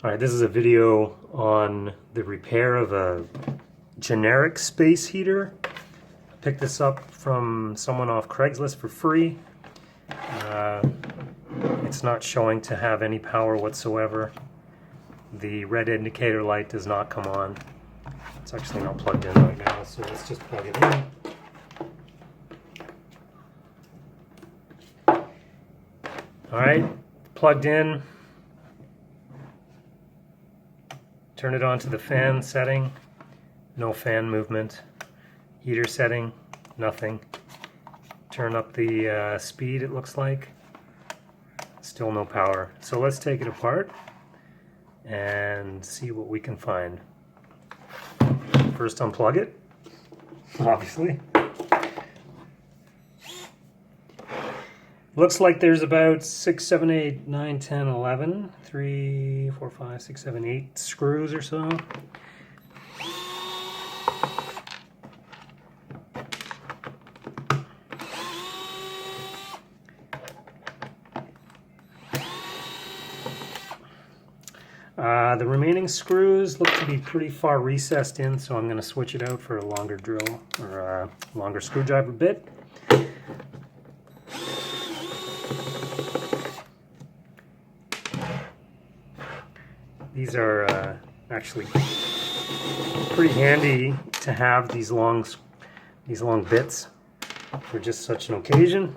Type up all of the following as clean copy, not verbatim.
Alright, this is a video on the repair of a generic space heater. I picked this up from someone off Craigslist for free. It's not showing to have any power whatsoever. The red indicator light does not come on. It's actually not plugged in right now, so let's just plug it in. Alright, plugged in. Turn it on to the fan setting, no fan movement. Heater setting, nothing. Turn up the speed, it looks like. Still no power. So let's take it apart and see what we can find. First unplug it, obviously. Looks like there's about 6, 7, 8, 9, 10, 11, 3, 4, 5, 6, 7, 8 screws or so. The remaining screws look to be pretty far recessed in, so I'm going to switch it out for a longer drill or a longer screwdriver bit. These are actually pretty handy to have, these long bits for just such an occasion.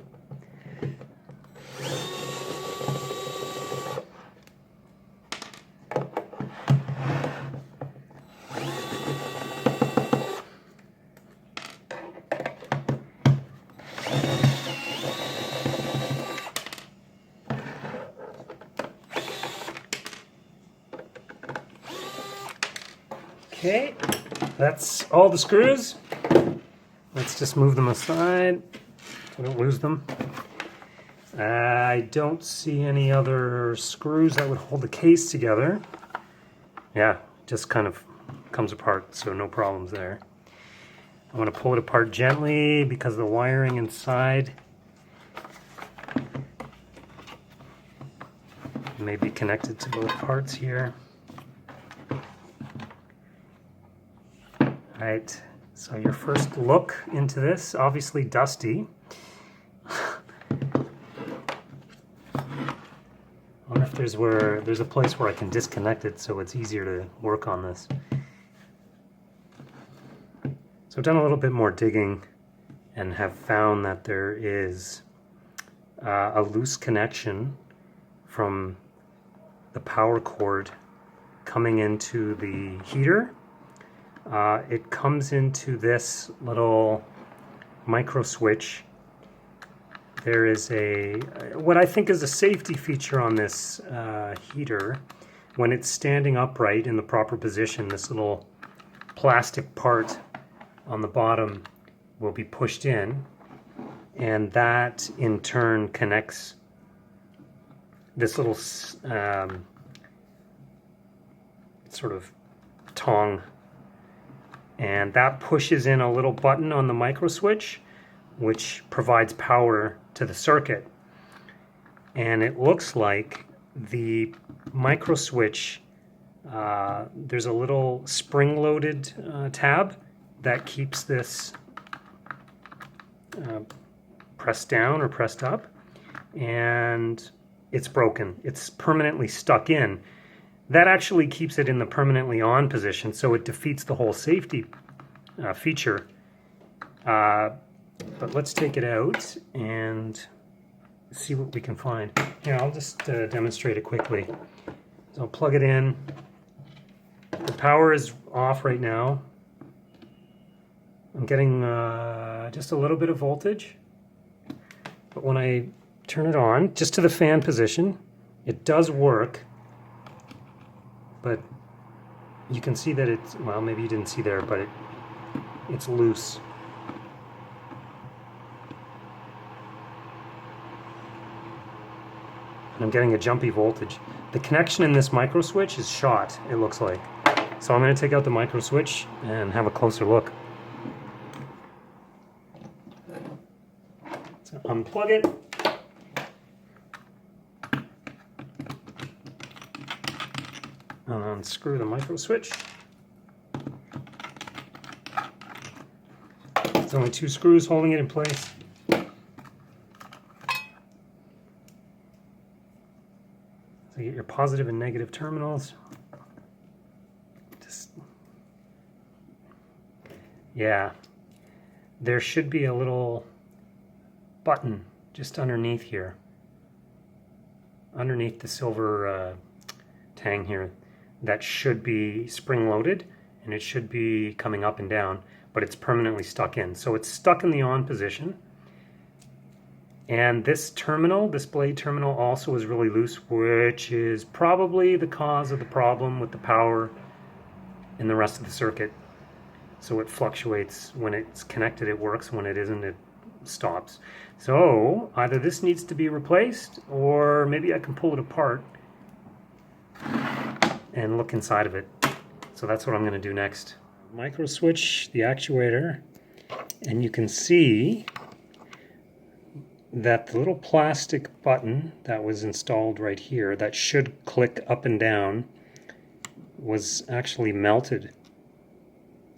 Okay, that's all the screws. Let's just move them aside so I don't lose them. I don't see any other screws that would hold the case together. Yeah, just kind of comes apart, so no problems there. I want to pull it apart gently because the wiring inside may be connected to both parts here. Right, so your first look into this, obviously dusty. I wonder if there's a place where I can disconnect it so it's easier to work on this. So I've done a little bit more digging and have found that there is a loose connection from the power cord coming into the heater. It comes into this little micro switch. There is what I think is a safety feature on this heater. When it's standing upright in the proper position, this little plastic part on the bottom will be pushed in, and that in turn connects this little sort of tongue, and that pushes in a little button on the micro switch which provides power to the circuit. And it looks like the micro switch, there's a little spring-loaded tab that keeps this pressed down or pressed up, and it's broken. It's permanently stuck in. That actually keeps it in the permanently on position, so it defeats the whole safety feature. But let's take it out and see what we can find. Here, I'll just demonstrate it quickly. So I'll plug it in. The power is off right now. I'm getting just a little bit of voltage. But when I turn it on, just to the fan position, it does work. But you can see that it's, well, maybe you didn't see there, but it's loose. And I'm getting a jumpy voltage. The connection in this micro switch is shot, it looks like. So I'm going to take out the micro switch and have a closer look. So unplug it. Unscrew the micro switch. It's only 2 screws holding it in place. So you get your positive and negative terminals. Yeah, there should be a little button just underneath here, underneath the silver tang here, that should be spring-loaded, and it should be coming up and down, but it's permanently stuck in. So it's stuck in the on position. And this terminal, this blade terminal, also is really loose, which is probably the cause of the problem with the power in the rest of the circuit. So it fluctuates. When it's connected, it works. When it isn't, it stops. So either this needs to be replaced, or maybe I can pull it apart and look inside of it. So that's what I'm going to do next. Micro switch the actuator, and you can see that the little plastic button that was installed right here that should click up and down was actually melted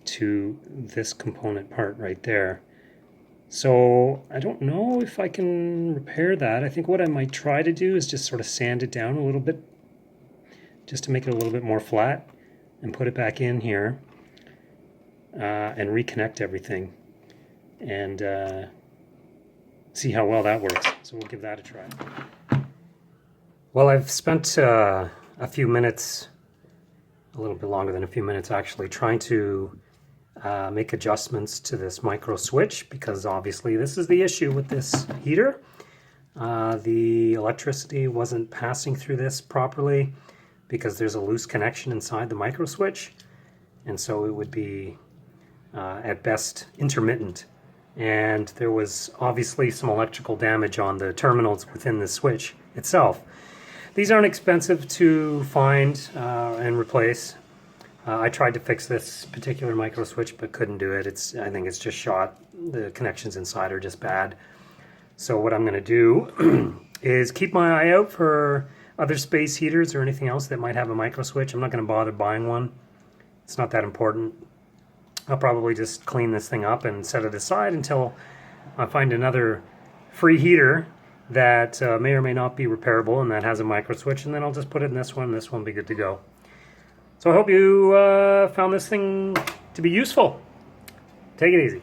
to this component part right there. So I don't know if I can repair that. I think what I might try to do is just sort of sand it down a little bit, just to make it a little bit more flat, and put it back in here and reconnect everything and see how well that works. So we'll give that a try. Well, I've spent a few minutes, a little bit longer than a few minutes actually, trying to make adjustments to this micro switch, because obviously this is the issue with this heater. The electricity wasn't passing through this properly because there's a loose connection inside the micro switch, and so it would be at best intermittent. And there was obviously some electrical damage on the terminals within the switch itself. These aren't expensive to find and replace. I tried to fix this particular micro switch but couldn't do it. I think it's just shot. The connections inside are just bad. So what I'm going to do is keep my eye out for other space heaters or anything else that might have a micro switch. I'm not going to bother buying one. It's not that important. I'll probably just clean this thing up and set it aside until I find another free heater that may or may not be repairable and that has a micro switch, and then I'll just put it in this one, and this one will be good to go. So I hope you found this thing to be useful. Take it easy.